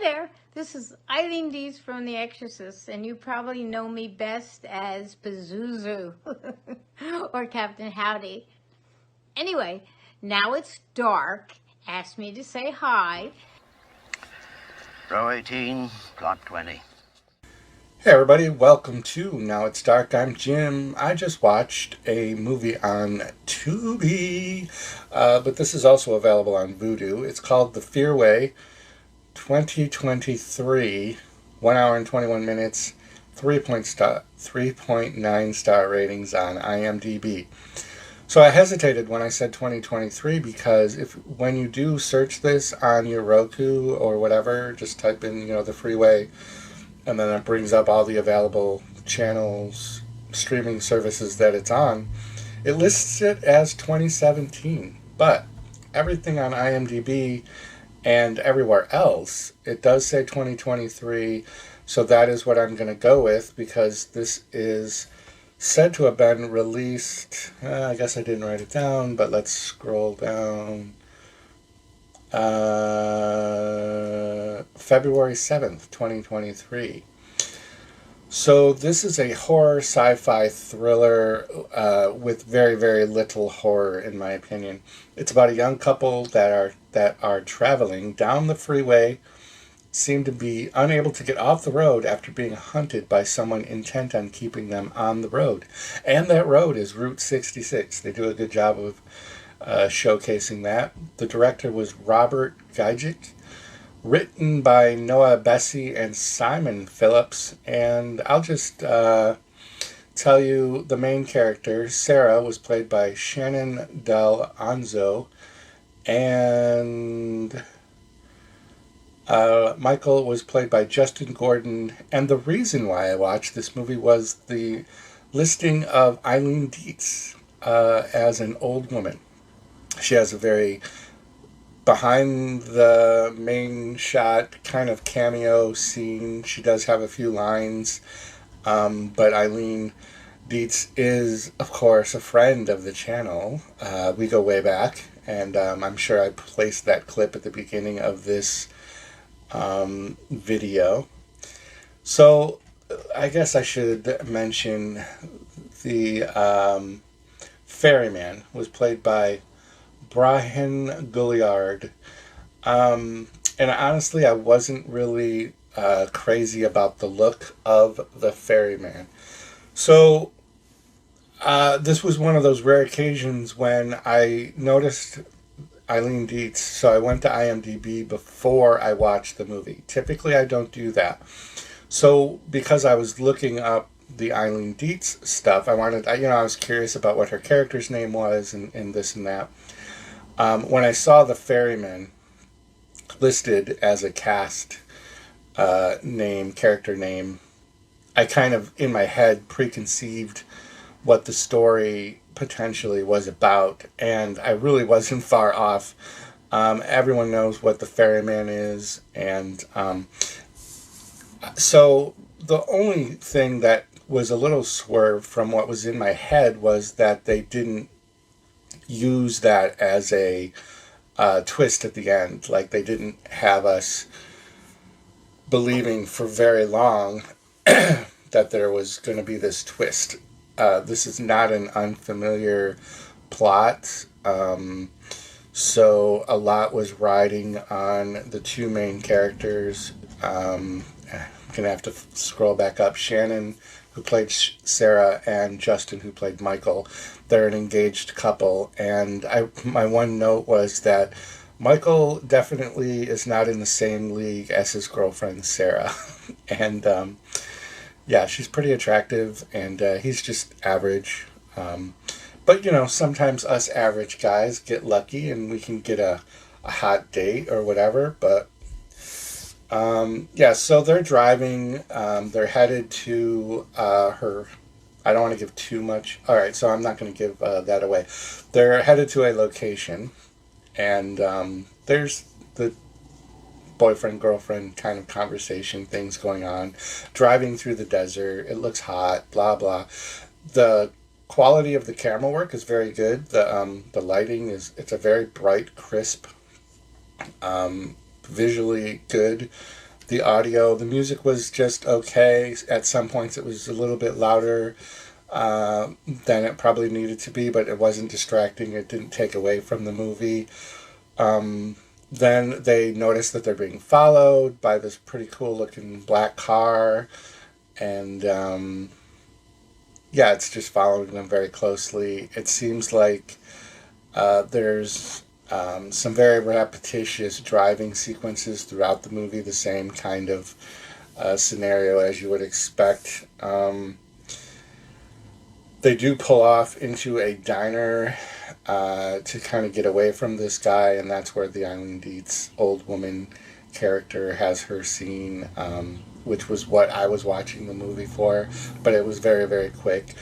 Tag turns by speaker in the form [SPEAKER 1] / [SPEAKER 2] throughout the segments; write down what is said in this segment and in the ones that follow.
[SPEAKER 1] there, this is Eileen Dees from The Exorcist, and you probably know me best as Pazuzu or Captain Howdy. Anyway, now it's dark. Asked me to say hi.
[SPEAKER 2] Row 18, plot 20.
[SPEAKER 3] Hey everybody, welcome to Now It's Dark. I'm Jim. I just watched a movie on Tubi, but this is also available on Vudu. It's called The Fearway 2023, 1 hour and 21 minutes, 3.9 star ratings on IMDb. So I hesitated when I said 2023 because when you do search this on your Roku or whatever, just type in, the Freeway, and then it brings up all the available channels, streaming services that it's on. It lists it as 2017, but everything on IMDb and everywhere else, it does say 2023, so that is what I'm going to go with because this is said to have been released, I guess I didn't write it down, but let's scroll down. February 7th, 2023. So this is a horror sci-fi thriller with very, very little horror, in my opinion. It's about a young couple that are traveling down the freeway, seem to be unable to get off the road after being hunted by someone intent on keeping them on the road. And that road is Route 66. They do a good job of showcasing that. The director was Robert Gijic, written by Noah Bessie and Simon Phillips, and I'll just tell you the main character, Sarah, was played by Shannon Del Anzo, and Michael was played by Justin Gordon, and the reason why I watched this movie was the listing of Eileen Dietz as an old woman. She has a very behind the main shot kind of cameo scene. She does have a few lines, but Eileen Dietz is, of course, a friend of the channel. We go way back, and I'm sure I placed that clip at the beginning of this video. So I guess I should mention the ferryman was played by Brian Gouliard. And honestly, I wasn't really crazy about the look of the ferryman. So this was one of those rare occasions when I noticed Eileen Dietz, so I went to IMDb before I watched the movie. Typically, I don't do that. So because I was looking up the Eileen Dietz stuff, I was curious about what her character's name was and this and that. When I saw the ferryman listed as a cast character name, I kind of, in my head, preconceived what the story potentially was about, and I really wasn't far off. Everyone knows what the ferryman is, and so the only thing that was a little swerve from what was in my head was that they didn't use that as a twist at the end. Like, they didn't have us believing for very long that there was going to be this twist. This is not an unfamiliar plot, so a lot was riding on the two main characters. I'm going to have to scroll back up. Shannon, who played Sarah, and Justin, who played Michael. They're an engaged couple, and my one note was that Michael definitely is not in the same league as his girlfriend, Sarah. And yeah, she's pretty attractive, and he's just average. But, sometimes us average guys get lucky and we can get a hot date or whatever. But, yeah, so they're driving. They're headed to her. I don't want to give too much. All right, so I'm not going to give that away. They're headed to a location, and there's the boyfriend-girlfriend kind of conversation things going on. Driving through the desert, it looks hot, blah, blah. The quality of the camera work is very good. The lighting it's a very bright, crisp, visually good. the audio. The music was just okay. At some points, it was a little bit louder than it probably needed to be, but it wasn't distracting. It didn't take away from the movie. Then they notice that they're being followed by this pretty cool looking black car, and yeah, it's just following them very closely. It seems like there's some very repetitious driving sequences throughout the movie, the same kind of scenario as you would expect. They do pull off into a diner to kind of get away from this guy, and that's where the Eileen Dietz old woman character has her scene, which was what I was watching the movie for, but it was very, very quick.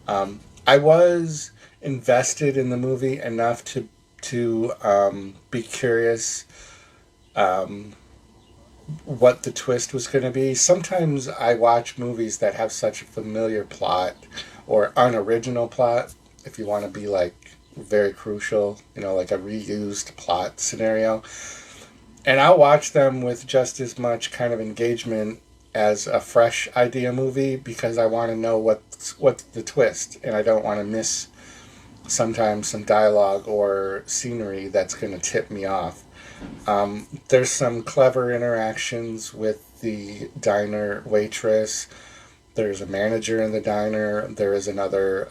[SPEAKER 3] I was invested in the movie enough to be curious what the twist was going to be. Sometimes I watch movies that have such a familiar plot or unoriginal plot, if you want to be like very crucial, like a reused plot scenario. And I'll watch them with just as much kind of engagement as a fresh idea movie, because I want to know what's the twist, and I don't want to miss sometimes some dialogue or scenery that's going to tip me off. There's some clever interactions with the diner waitress. There's a manager in the diner. There is another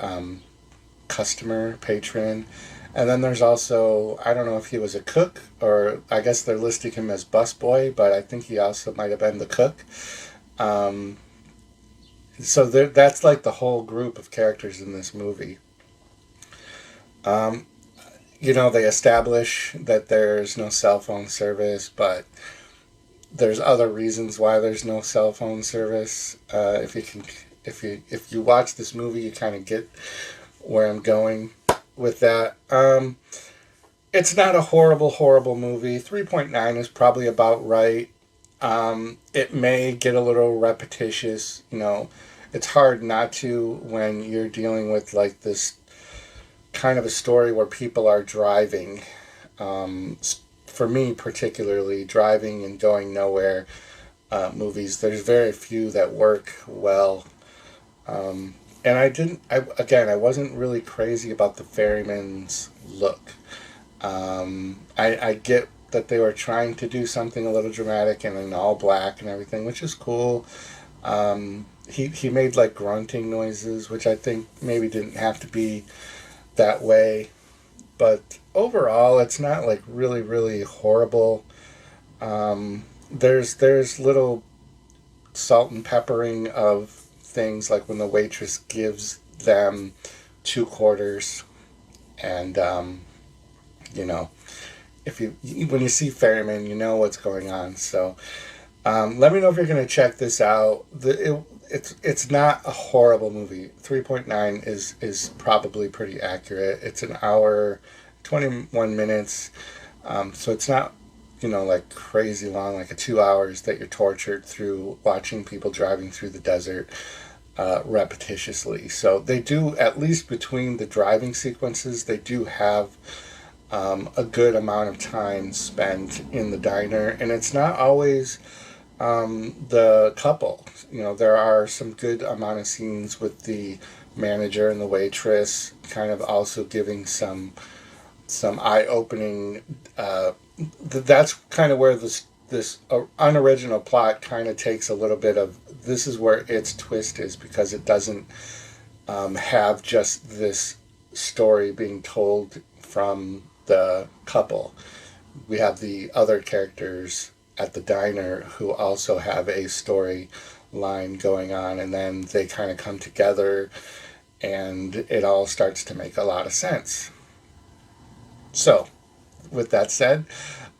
[SPEAKER 3] customer, patron. And then there's also, I don't know if he was a cook, or I guess they're listing him as busboy, but I think he also might have been the cook. So that's like the whole group of characters in this movie. They establish that there's no cell phone service, but there's other reasons why there's no cell phone service. If you watch this movie, you kind of get where I'm going with that. It's not a horrible movie. 3.9 is probably about right. It may get a little repetitious. It's hard not to when you're dealing with like this kind of a story where people are driving. For me particularly, driving and going nowhere movies, there's very few that work well. And I wasn't really crazy about the ferryman's look. I get that they were trying to do something a little dramatic and in all black and everything, which is cool. He made like grunting noises, which I think maybe didn't have to be that way. But overall, it's not like really, really horrible. There's little salt and peppering of things, like when the waitress gives them 2 quarters, and when you see Ferryman, you know what's going on. So let me know if you're going to check this out. It's not a horrible movie. 3.9 is probably pretty accurate. It's an hour, 21 minutes. So it's not, like crazy long, like 2 hours that you're tortured through watching people driving through the desert repetitiously. So they do, at least between the driving sequences, they do have a good amount of time spent in the diner. And it's not always the couple. There are some good amount of scenes with the manager and the waitress, kind of also giving some eye-opening. That's kind of where this unoriginal plot kind of takes a little bit of, this is where its twist is, because it doesn't have just this story being told from the couple. We have the other characters at the diner who also have a story line going on, and then they kind of come together and it all starts to make a lot of sense. So with that said,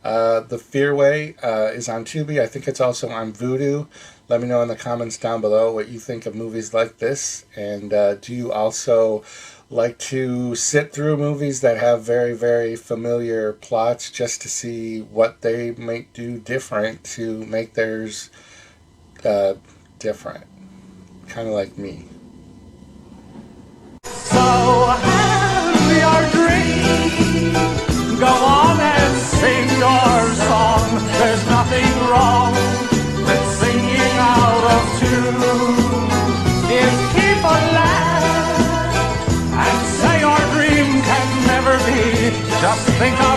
[SPEAKER 3] the Fearway is on Tubi. I think it's also on Vudu. Let me know in the comments down below what you think of movies like this, and do you also like to sit through movies that have very, very familiar plots just to see what they might do different to make theirs different? Kind of like me.
[SPEAKER 4] So we are green. Go on and sing your song. There's nothing wrong. Just think of